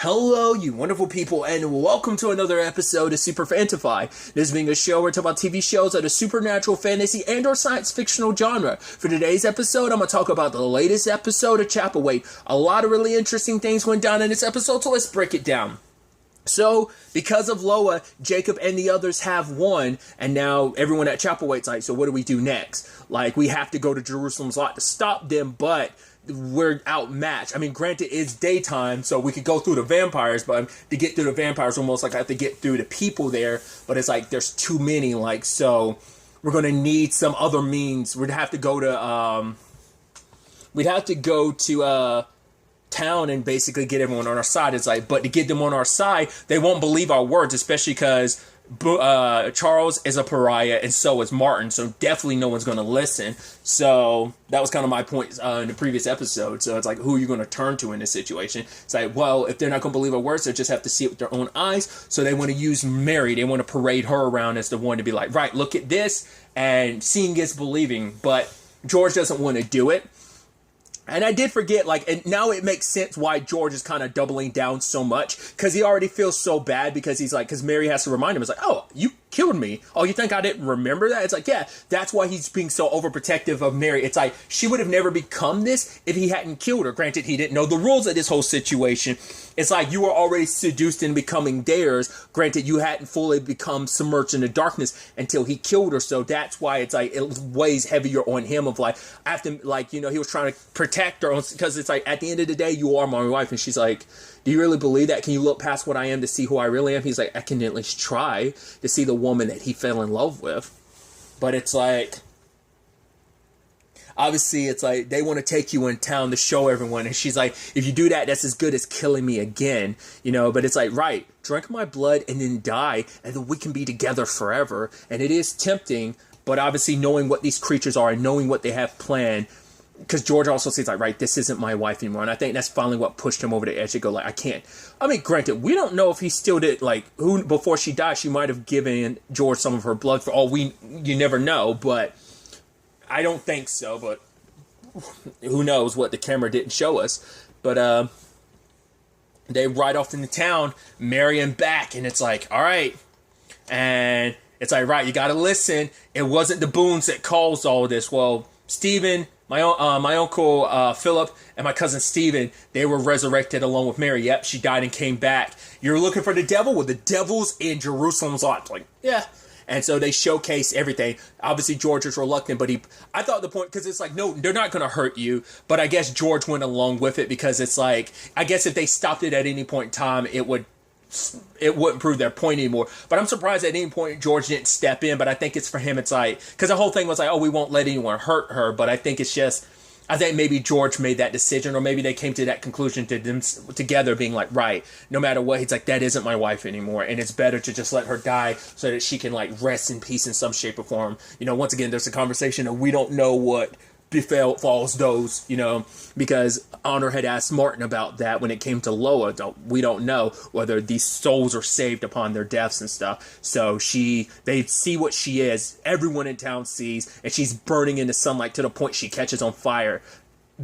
Hello, you wonderful people, and welcome to another episode of Super-Fanta-Fi. This being a show where we talk about TV shows of the supernatural, fantasy, and or science fictional genre. For today's episode, I'm going to talk about the latest episode of Chapelwaite. A lot of really interesting things went down in this episode, so let's break it down. So, because of Loa, Jacob and the others have won, and now everyone at Chapelwaite's like, so what do we do next? Like, we have to go to Jerusalem's lot to stop them, but we're outmatched. I mean, granted, it's daytime, so we could go through the vampires, but to get through the vampires, almost like I have to get through the people there, but it's like, there's too many, like, so we're going to need some other means. We'd have to go to, town and basically get everyone on our side. It's like, but to get them on our side, they won't believe our words, especially because Charles is a pariah and so is Martin, so definitely no one's going to listen. So that was kind of my point in the previous episode. So it's like, who are you going to turn to in this situation? It's like, well, if they're not going to believe our words, they just have to see it with their own eyes. So they want to use Mary. They want to parade her around as the one to be like, right, look at this, and seeing is believing. But George doesn't want to do it. And I did forget, like, and now it makes sense why George is kind of doubling down so much, because he already feels so bad, because he's like, because Mary has to remind him, it's like, oh, you killed me. Oh, you think I didn't remember that? It's like, yeah, that's why he's being so overprotective of Mary. It's like, she would have never become this if he hadn't killed her. Granted, he didn't know the rules of this whole situation. It's like, you were already seduced into becoming theirs. Granted, you hadn't fully become submerged in the darkness until he killed her. So that's why it's like, it weighs heavier on him of like, after, like, you know, he was trying to protect her, because it's like, at the end of the day, you are my wife. And she's like, do you really believe that? Can you look past what I am to see who I really am? He's like, I can at least try to see the woman that he fell in love with. But it's like, obviously, it's like, they want to take you in town to show everyone. And she's like, if you do that, that's as good as killing me again. You know, but it's like, right, drink my blood and then die, and then we can be together forever. And it is tempting, but obviously knowing what these creatures are and knowing what they have planned, because George also says, like, right, this isn't my wife anymore. And I think that's finally what pushed him over the edge to go, like, I can't. I mean, granted, we don't know if he still did, like, who, before she died, she might have given George some of her blood for all you never know, but I don't think so, but who knows what the camera didn't show us. But, they ride off into town, Marion back, and it's like, all right. And it's like, right, you gotta listen. It wasn't the Boones that caused all this. Well, Stephen, my uncle Philip, and my cousin Stephen, they were resurrected along with Mary. Yep, she died and came back. You're looking for the devil? Well, the devil's in Jerusalem's lot. Like, yeah. And so they showcase everything. Obviously, George is reluctant, but I thought the point, because it's like, no, they're not going to hurt you. But I guess George went along with it, because it's like, I guess if they stopped it at any point in time, it wouldn't prove their point anymore. But I'm surprised at any point George didn't step in. But I think it's for him, it's like, because the whole thing was like, oh, we won't let anyone hurt her. But I think it's just, I think maybe George made that decision, or maybe they came to that conclusion to them together being like, right, no matter what, he's like, that isn't my wife anymore, and it's better to just let her die so that she can, like, rest in peace in some shape or form. You know, once again, there's a conversation of we don't know what befalls those, you know, because Honor had asked Martin about that when it came to Loa. We don't know whether these souls are saved upon their deaths and stuff. So they see what she is, everyone in town sees, and she's burning in the sunlight to the point she catches on fire,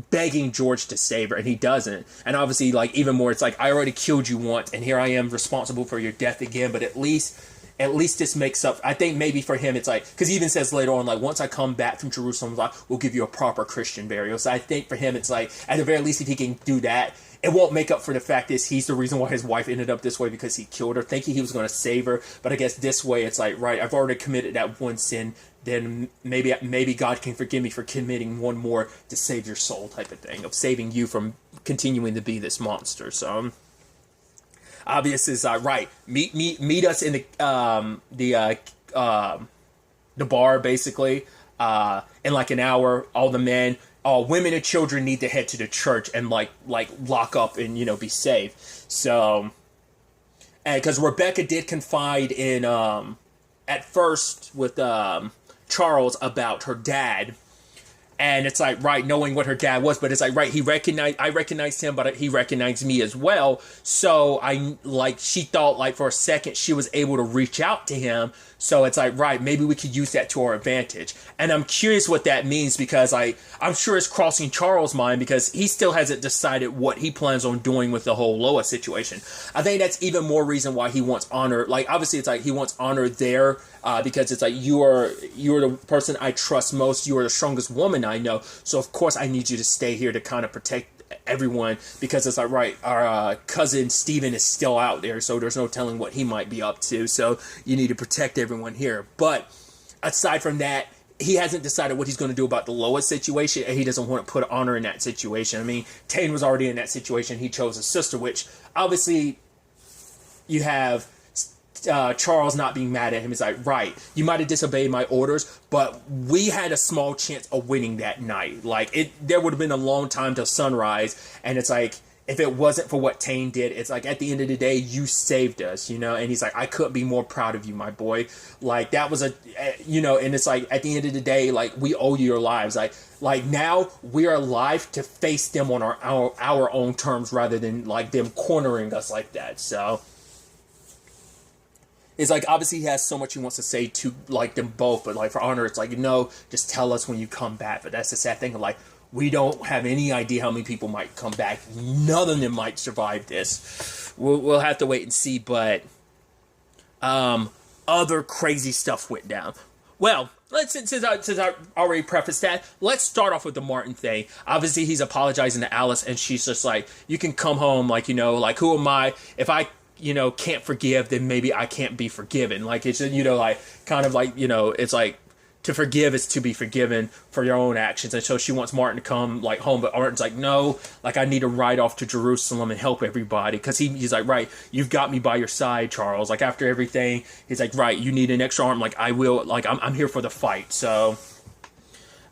begging George to save her, and he doesn't. And obviously, like, even more, it's like, I already killed you once, and here I am responsible for your death again, but at least this makes up. I think maybe for him, it's like, because he even says later on, like, once I come back from Jerusalem, like, we'll give you a proper Christian burial. So I think for him, it's like, at the very least, if he can do that, it won't make up for the fact that he's the reason why his wife ended up this way, because he killed her, thinking he was going to save her. But I guess this way, it's like, right, I've already committed that one sin, then maybe God can forgive me for committing one more to save your soul, type of thing, of saving you from continuing to be this monster. So obvious is right. Meet us in the bar, basically, in like an hour. All the men, all women and children need to head to the church and like lock up and, you know, be safe. So, and because Rebecca did confide in at first with Charles about her dad. And it's like, right, knowing what her dad was, but it's like, right, I recognized him, but he recognized me as well. So she thought like for a second she was able to reach out to him. So it's like, right, maybe we could use that to our advantage. And I'm curious what that means, because I'm sure it's crossing Charles' mind, because he still hasn't decided what he plans on doing with the whole Loa situation. I think that's even more reason why he wants honor. Like, obviously it's like he wants honor there, because it's like, you are the person I trust most. You are the strongest woman I know. So of course I need you to stay here to kind of protect everyone, because it's like, right, our cousin Steven is still out there, so there's no telling what he might be up to, so you need to protect everyone here. But aside from that, he hasn't decided what he's going to do about the Loa situation, and he doesn't want to put honor in that situation. I mean, Tane was already in that situation. He chose his sister, which obviously you have Charles not being mad at him. Is like, right, you might have disobeyed my orders, but we had a small chance of winning that night. Like, there would have been a long time till sunrise, and it's like, if it wasn't for what Tane did, it's like, at the end of the day, you saved us, you know? And he's like, I couldn't be more proud of you, my boy. Like, that was and it's like, at the end of the day, like, we owe you your lives. Like now we are alive to face them on our own terms, rather than like them cornering us like that. So it's like, obviously he has so much he wants to say to like them both, but like for honor, it's like, just tell us when you come back. But that's the sad thing of like, we don't have any idea how many people might come back. None of them might survive this. We'll have to wait and see. But other crazy stuff went down. Well, since I already prefaced that, let's start off with the Martin thing. Obviously, he's apologizing to Alice, and she's just like, you can come home. Like, like, who am I? If I can't forgive, then maybe I can't be forgiven. Like, it's, like, kind of like, it's like, to forgive is to be forgiven for your own actions. And so she wants Martin to come like home, but Martin's like, no, like, I need to ride off to Jerusalem and help everybody. Cause he's like, right, you've got me by your side, Charles. Like, after everything, he's like, right, you need an extra arm. Like, I will, like, I'm here for the fight. So,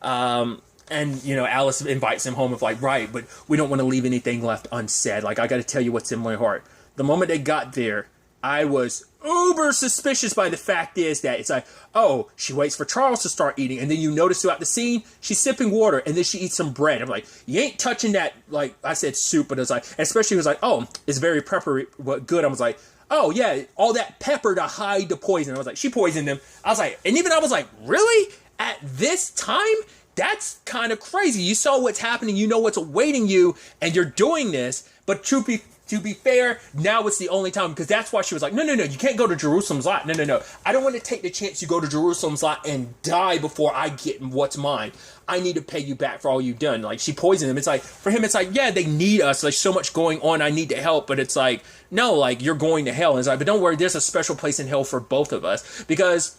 and Alice invites him home with like, right, but we don't want to leave anything left unsaid. Like, I got to tell you what's in my heart. The moment they got there, I was uber suspicious by the fact is that it's like, oh, she waits for Charles to start eating, and then you notice throughout the scene, she's sipping water, and then she eats some bread. I'm like, you ain't touching that, like, I said soup, but it's like, especially it was like, oh, it's very peppery, but good. I was like, oh, yeah, all that pepper to hide the poison. I was like, she poisoned him. I was like, and even I was like, really? At this time? That's kind of crazy. You saw what's happening, you know what's awaiting you, and you're doing this, but to be fair, now it's the only time, because that's why she was like, no, you can't go to Jerusalem's lot. No. I don't want to take the chance you go to Jerusalem's lot and die before I get what's mine. I need to pay you back for all you've done. Like, she poisoned him. It's like, for him, it's like, yeah, they need us. There's so much going on. I need to help. But it's like, no, like, you're going to hell. And it's like, but don't worry, there's a special place in hell for both of us. Because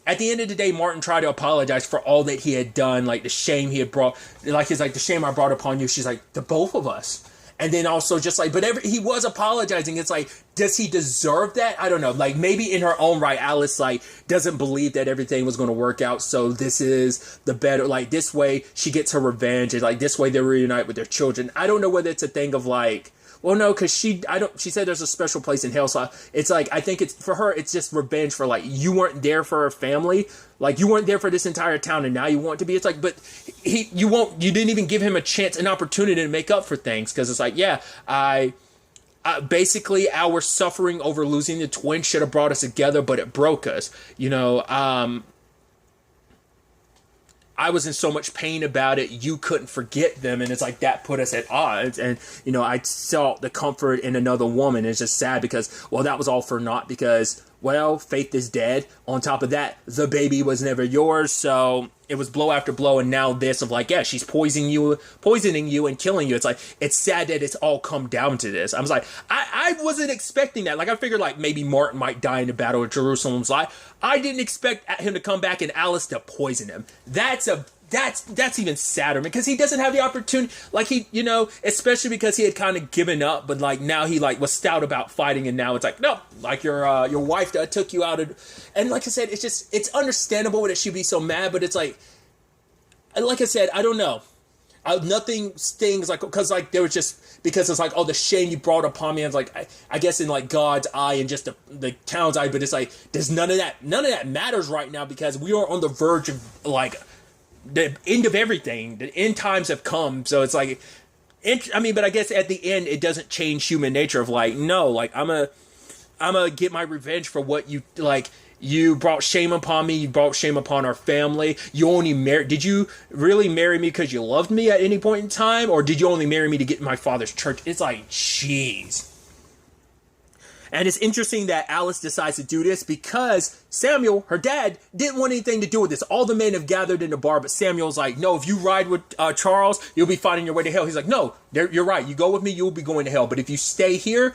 at the end of the day, Martin tried to apologize for all that he had done, like the shame he had brought. Like, he's like, the shame I brought upon you. She's like, the both of us. And then also just like, but he was apologizing. It's like, does he deserve that? I don't know. Like, maybe in her own right, Alice like doesn't believe that everything was going to work out. So this is the better, like, this way she gets her revenge. And like, this way they reunite with their children. I don't know whether it's a thing of like, well, no, because she said there's a special place in hell. So it's like, I think it's, for her, it's just revenge for like, you weren't there for her family. Like, you weren't there for this entire town, and now you want to be. It's like, but you didn't even give him a chance, an opportunity to make up for things. Because it's like, yeah, basically our suffering over losing the twin should have brought us together, but it broke us. I was in so much pain about it, you couldn't forget them, and it's like that put us at odds. And I sought the comfort in another woman. It's just sad because, well, that was all for naught, because, well, Faith is dead. On top of that, the baby was never yours. So it was blow after blow, and now this of like, yeah, she's poisoning you and killing you. It's like, it's sad that it's all come down to this. I was like, I wasn't expecting that. Like, I figured like maybe Martin might die in the Battle of Jerusalem's Lot. I didn't expect him to come back and Alice to poison him. That's even sadder, because he doesn't have the opportunity. Like, he, especially because he had kind of given up, but like now he like was stout about fighting, and now it's like, no, like your wife took you out of, and like I said, it's understandable that she'd be so mad, but it's like I said, I don't know. Nothing stings like, because like there was just, because it's like, oh, the shame you brought upon me. And it's like, I guess in like God's eye and just the town's eye, but it's like, there's none of that matters right now, because we are on the verge of like the end of everything. The end times have come. So it's like, I mean, but I guess at the end, it doesn't change human nature of like, no, like I'm gonna get my revenge for what you like. You brought shame upon me. You brought shame upon our family. You only married. Did you really marry me because you loved me at any point in time, or did you only marry me to get in my father's church? It's like, jeez. And it's interesting that Alice decides to do this because Samuel, her dad, didn't want anything to do with this. All the men have gathered in the bar, but Samuel's like, no, if you ride with Charles, you'll be fighting your way to hell. He's like, no, you're right. You go with me, you'll be going to hell. But if you stay here,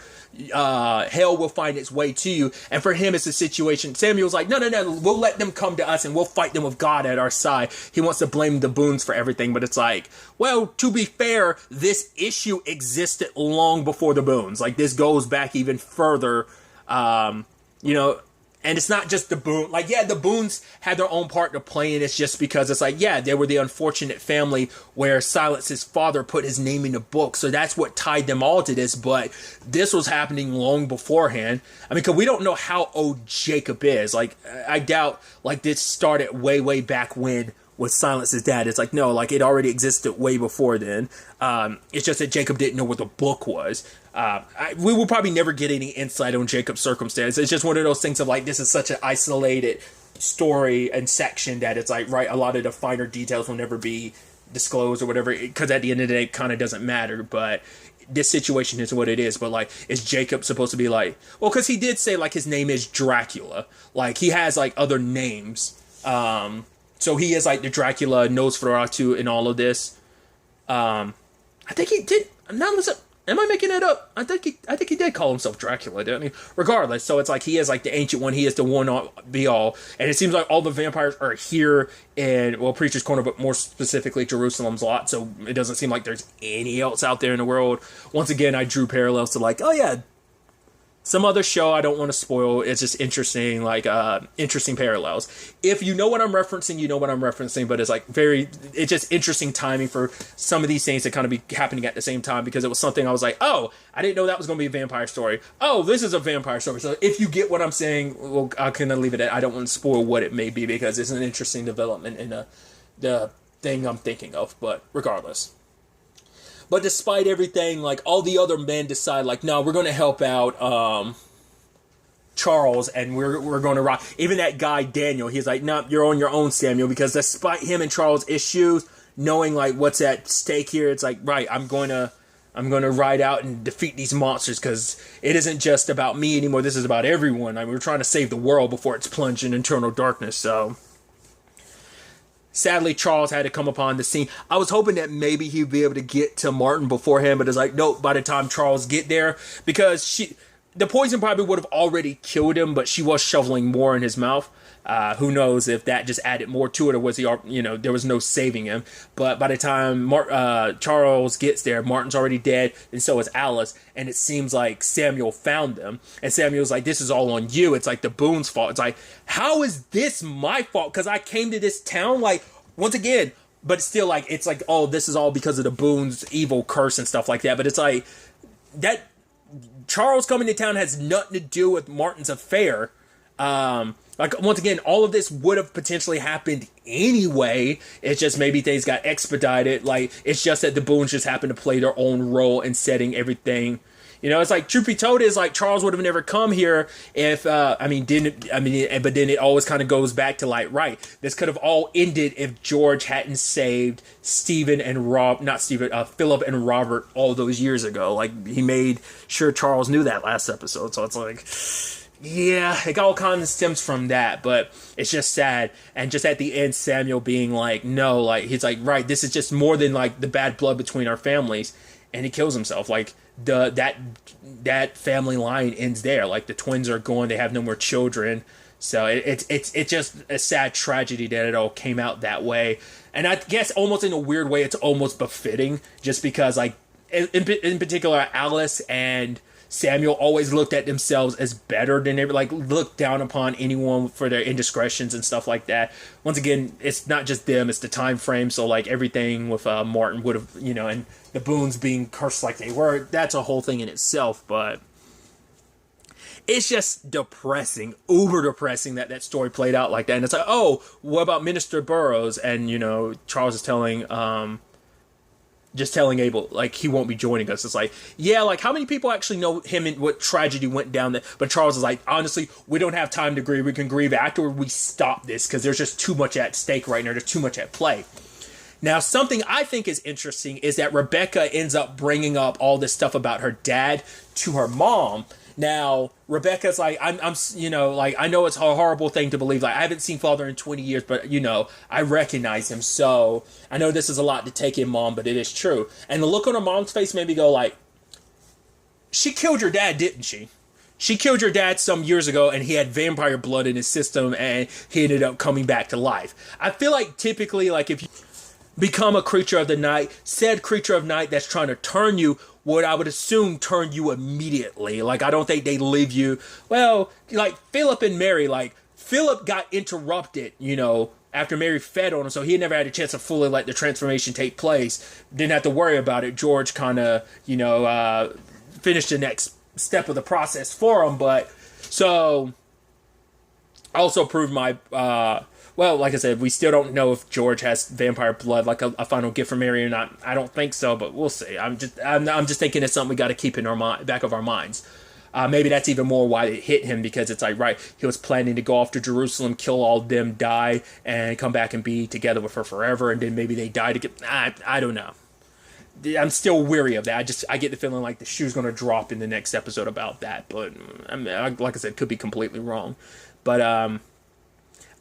hell will find its way to you. And for him, it's a situation. Samuel's like, no, we'll let them come to us and we'll fight them with God at our side. He wants to blame the Boones for everything, but it's like, well, to be fair, this issue existed long before the Boones. Like, this goes back even further, you know. And it's not just the Boone. Like, yeah, the Boones had their own part to play in. It's just because it's like, yeah, they were the unfortunate family where Silence's father put his name in the book. So that's what tied them all to this. But this was happening long beforehand. I mean, because we don't know how old Jacob is. Like, I doubt, like, this started way, way back when with Silence's dad. It's like, no, like, it already existed way before then. It's just that Jacob didn't know what the book was. We will probably never get any insight on Jacob's circumstance. It's just one of those things of like, this is such an isolated story and section that it's like, right, a lot of the finer details will never be disclosed or whatever, because at the end of the day, it kind of doesn't matter. But this situation is what it is. But like, is Jacob supposed to be like, well, because he did say like his name is Dracula. Like, he has like other names. So he is like the Dracula, Nosferatu, and all of this. I think he did. Now listen, am I making it up? I think he did call himself Dracula, didn't he? Regardless, so it's like he is like the ancient one. He is the one be all, and it seems like all the vampires are here in, well, Preacher's Corner, but more specifically Jerusalem's Lot. So it doesn't seem like there's any else out there in the world. Once again, I drew parallels to like, oh yeah, some other show I don't want to spoil. It's just interesting, like, interesting parallels. If you know what I'm referencing, you know what I'm referencing, but it's like it's just interesting timing for some of these things to kind of be happening at the same time, because it was something I was like, oh, I didn't know that was going to be a vampire story. Oh, this is a vampire story. So if you get what I'm saying, well, I can leave it at, I don't want to spoil what it may be, because it's an interesting development in the thing I'm thinking of, but regardless. But despite everything, like, all the other men decide, like, no, we're going to help out Charles, and we're going to rock. Even that guy, Daniel, he's like, no, you're on your own, Samuel, because despite him and Charles' issues, knowing, like, what's at stake here, it's like, right, I'm going to ride out and defeat these monsters, because it isn't just about me anymore. This is about everyone. I mean, we're trying to save the world before it's plunged in eternal darkness, so... Sadly, Charles had to come upon the scene. I was hoping that maybe he'd be able to get to Martin beforehand, but it's like, nope, by the time Charles get there, because the poison probably would have already killed him, but she was shoveling more in his mouth. Who knows if that just added more to it, or was he, there was no saving him. But by the time Charles gets there, Martin's already dead, and so is Alice. And it seems like Samuel found them. And Samuel's like, this is all on you. It's like the Boone's fault. It's like, how is this my fault? Because I came to this town, like, once again, but it's still like, it's like, oh, this is all because of the Boone's evil curse and stuff like that. But it's like, that Charles coming to town has nothing to do with Martin's affair. Like, once again, all of this would have potentially happened anyway. It's just maybe things got expedited. Like, it's just that the Boones just happened to play their own role in setting everything. It's like, truth be told, is like, Charles would have never come here if, but then it always kind of goes back to like, right, this could have all ended if George hadn't saved Philip and Robert all those years ago. Like, he made sure Charles knew that last episode. So it's like, yeah, it all kind of stems from that, but it's just sad. And just at the end, Samuel being like, no, like, he's like, right, this is just more than like the bad blood between our families. And he kills himself. Like, that family line ends there. Like, the twins are gone, they have no more children. So it's just a sad tragedy that it all came out that way. And I guess almost in a weird way, it's almost befitting, just because, like, in particular, Alice and Samuel always looked at themselves as better than looked down upon anyone for their indiscretions and stuff like that. Once again, it's not just them, it's the time frame. So like, everything with Martin would have, and the Boones being cursed like they were, that's a whole thing in itself. But it's just depressing, uber depressing that story played out like that. And it's like, oh, what about Minister Burroughs? And, you know, Charles is telling, just telling Abel, like, he won't be joining us. It's like, yeah, like, how many people actually know him and what tragedy went down there? But Charles is like, honestly, we don't have time to grieve. We can grieve after we stop this because there's just too much at stake right now. There's too much at play. Now, something I think is interesting is that Rebecca ends up bringing up all this stuff about her dad to her mom. Now, Rebecca's like, I'm, you know, like, I know it's a horrible thing to believe. Like, I haven't seen father in 20 years, but, you know, I recognize him. So I know this is a lot to take in, Mom, but it is true. And the look on her mom's face made me go like, she killed your dad, didn't she? She killed your dad some years ago, and he had vampire blood in his system, and he ended up coming back to life. I feel like typically, like, if you become a creature of the night, said creature of night that's trying to turn you would, I would assume, turn you immediately. Like, I don't think they leave you. Well, like Philip and Mary, like Philip got interrupted, you know, after Mary fed on him, so he never had a chance to fully let the transformation take place. Didn't have to worry about it. George kind of, you know, finished the next step of the process for him. But so I also proved my well, like I said, we still don't know if George has vampire blood, like a final gift from Mary or not. I don't think so, but we'll see. I'm just thinking it's something we got to keep in our back of our minds. Maybe that's even more why it hit him, because it's like, right, he was planning to go off to Jerusalem, kill all of them, die, and come back and be together with her forever, and then maybe they die together. I don't know. I'm still weary of that. I get the feeling like the shoe's going to drop in the next episode about that, but I mean, like I said, could be completely wrong. But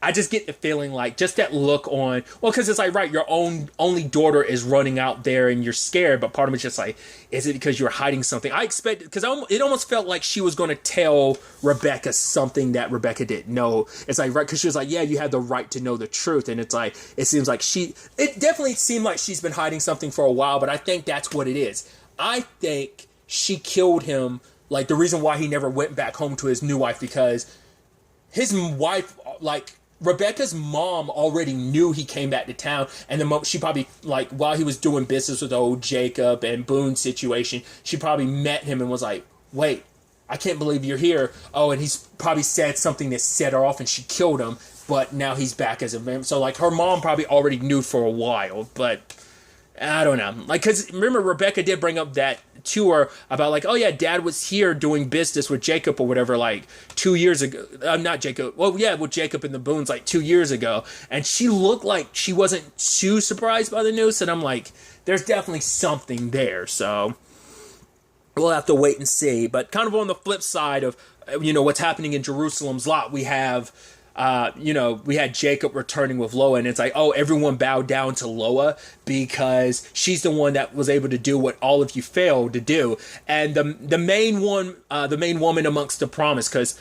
I just get the feeling like just that look on, well, because it's like, right, your only daughter is running out there and you're scared, but part of me is just like, is it because you're hiding something? I expected, because it almost felt like she was going to tell Rebecca something that Rebecca didn't know. It's like, right, because she was like, yeah, you have the right to know the truth. And it's like, it seems like it definitely seemed like she's been hiding something for a while, but I think that's what it is. I think she killed him, like the reason why he never went back home to his new wife, because his wife, like, Rebecca's mom already knew he came back to town, and she probably, like, while he was doing business with old Jacob and Boone's situation, she probably met him and was like, wait, I can't believe you're here. Oh, and he's probably said something that set her off and she killed him, but now he's back as a vampire. So, like, her mom probably already knew for a while, but I don't know. Like, because remember, Rebecca did bring up that to her about, like, oh yeah, dad was here doing business with Jacob or whatever, like 2 years ago. Not Jacob. Well, yeah, with Jacob and the Boones, like 2 years ago. And she looked like she wasn't too surprised by the news. And I'm like, there's definitely something there. So we'll have to wait and see. But kind of on the flip side of, you know, what's happening in Jerusalem's Lot, we have, you know, we had Jacob returning with Loa, and it's like, oh, everyone bowed down to Loa because she's the one that was able to do what all of you failed to do. And the main woman amongst the promise, because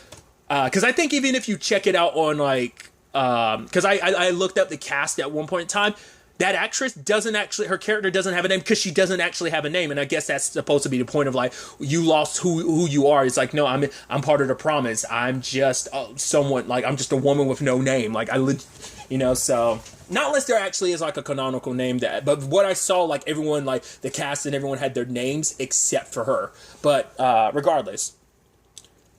I think even if you check it out on, like, because I looked up the cast at one point in time, that actress her character doesn't have a name because she doesn't actually have a name. And I guess that's supposed to be the point of, like, you lost who you are. It's like, no, I'm part of the promise. I'm just someone, like, I'm just a woman with no name. Like, you know, so not unless there actually is, like, a canonical name that, but what I saw, like, everyone, like, the cast and everyone had their names except for her. But regardless,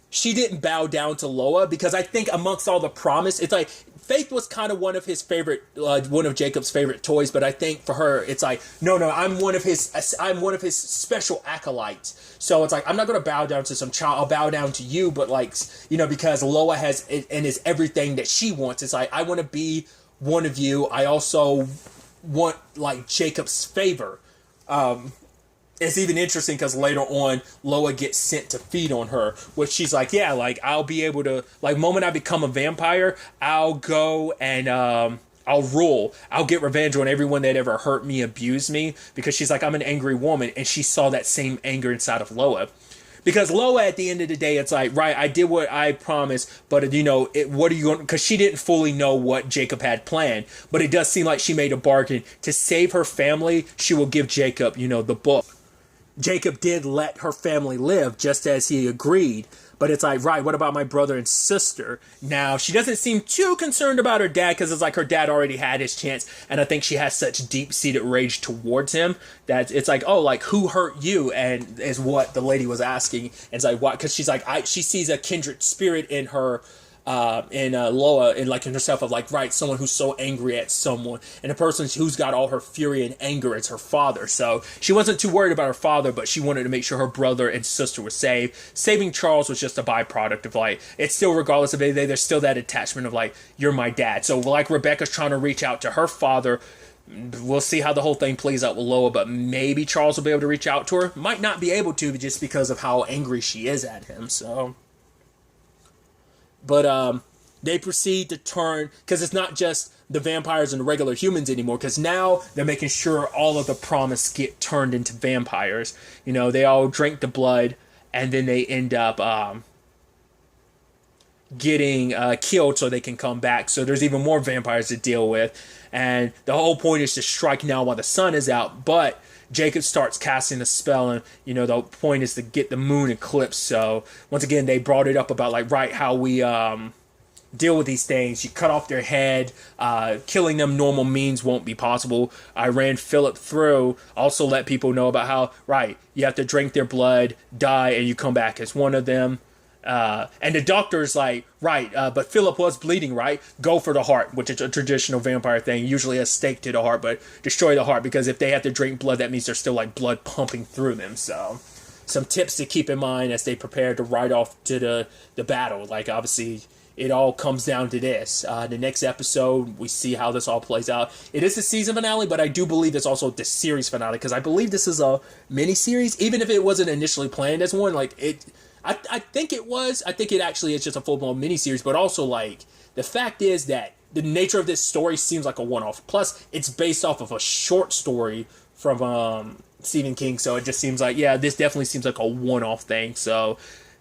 she didn't bow down to Loa because I think amongst all the promise, it's like, Faith was kind of one of Jacob's favorite toys, but I think for her, it's like, no, I'm one of his special acolytes. So it's like, I'm not going to bow down to some child, I'll bow down to you, but, like, you know, because Loa has, and is everything that she wants. It's like, I want to be one of you. I also want, like, Jacob's favor. It's even interesting because later on, Loa gets sent to feed on her, which she's like, yeah, like, I'll be able to, like, moment I become a vampire, I'll go and, I'll rule. I'll get revenge on everyone that ever hurt me, abused me, because she's like, I'm an angry woman, and she saw that same anger inside of Loa. Because Loa, at the end of the day, it's like, right, I did what I promised, but, you know, what are you going, because she didn't fully know what Jacob had planned, but it does seem like she made a bargain. To save her family, she will give Jacob, you know, the book. Jacob did let her family live just as he agreed. But it's like, right, what about my brother and sister? Now, she doesn't seem too concerned about her dad because it's like her dad already had his chance. And I think she has such deep-seated rage towards him that it's like, oh, like, who hurt you? And is what the lady was asking. And it's like, what? Because she's like, she sees a kindred spirit in her, in Loa, in like in herself of like, right, someone who's so angry at someone, and a person who's got all her fury and anger is her father. So she wasn't too worried about her father, but she wanted to make sure her brother and sister were safe. Saving Charles was just a byproduct of like, it's still, regardless of anything, there's still that attachment of like, you're my dad. So like Rebecca's trying to reach out to her father. We'll see how the whole thing plays out with Loa, but maybe Charles will be able to reach out to her. Might not be able to, just because of how angry she is at him. So, but they proceed to turn, because it's not just the vampires and the regular humans anymore, because now they're making sure all of the promise get turned into vampires. You know, they all drink the blood, and then they end up getting killed so they can come back. So there's even more vampires to deal with, and the whole point is to strike now while the sun is out. But Jacob starts casting a spell, and you know the point is to get the moon eclipse. So once again, they brought it up about like, right, how we deal with these things. You cut off their head. Killing them normal means won't be possible. I ran Philip through. Also let people know about how, right, you have to drink their blood, die, and you come back as one of them. And the doctor's like, right, but Philip was bleeding, right? Go for the heart, which is a traditional vampire thing. Usually a stake to the heart, but destroy the heart, because if they have to drink blood, that means there's still like blood pumping through them. So some tips to keep in mind as they prepare to ride off to the battle. Like, obviously, it all comes down to this. The next episode, we see how this all plays out. It is the season finale, but I do believe it's also the series finale, because I believe this is a mini-series, even if it wasn't initially planned as one. Like, I think it was. I think it actually is just a full-blown miniseries, but also, like, the fact is that the nature of this story seems like a one-off. Plus, it's based off of a short story from Stephen King, so it just seems like, yeah, this definitely seems like a one-off thing. So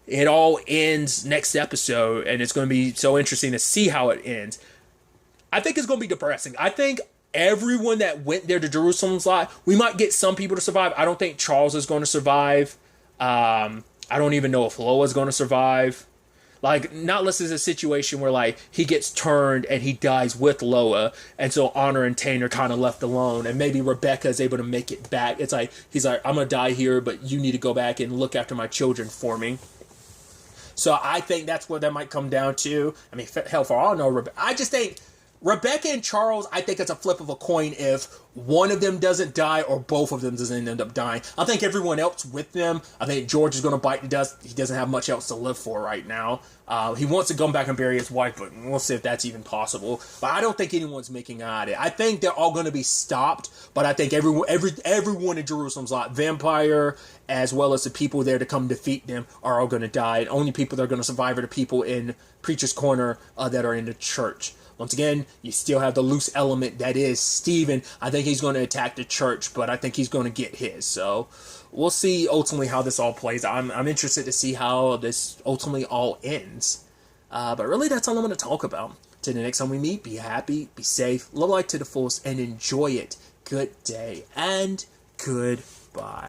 it all ends next episode, and it's going to be so interesting to see how it ends. I think it's going to be depressing. I think everyone that went there to Jerusalem's Lot, we might get some people to survive. I don't think Charles is going to survive. I don't even know if Loa's going to survive. Like, not unless it's a situation where, like, he gets turned and he dies with Loa, and so Honor and Tane are kind of left alone, and maybe Rebecca is able to make it back. It's like, he's like, I'm going to die here, but you need to go back and look after my children for me. So I think that's what that might come down to. I mean, hell, for all I know, I just think Rebecca and Charles, I think it's a flip of a coin if one of them doesn't die or both of them doesn't end up dying. I think everyone else with them, I think George is going to bite the dust. He doesn't have much else to live for right now. He wants to come back and bury his wife, but we'll see if that's even possible. But I don't think anyone's making out it. I think they're all going to be stopped, but I think everyone in Jerusalem's Lot, vampire as well as the people there to come defeat them, are all going to die. And only people that are going to survive are the people in Preacher's Corner that are in the church. Once again, you still have the loose element that is Stephen. I think he's going to attack the church, but I think he's going to get his. So we'll see ultimately how this all plays. I'm interested to see how this ultimately all ends. But really, that's all I'm going to talk about. Till the next time we meet, be happy, be safe, love life to the fullest, and enjoy it. Good day and goodbye.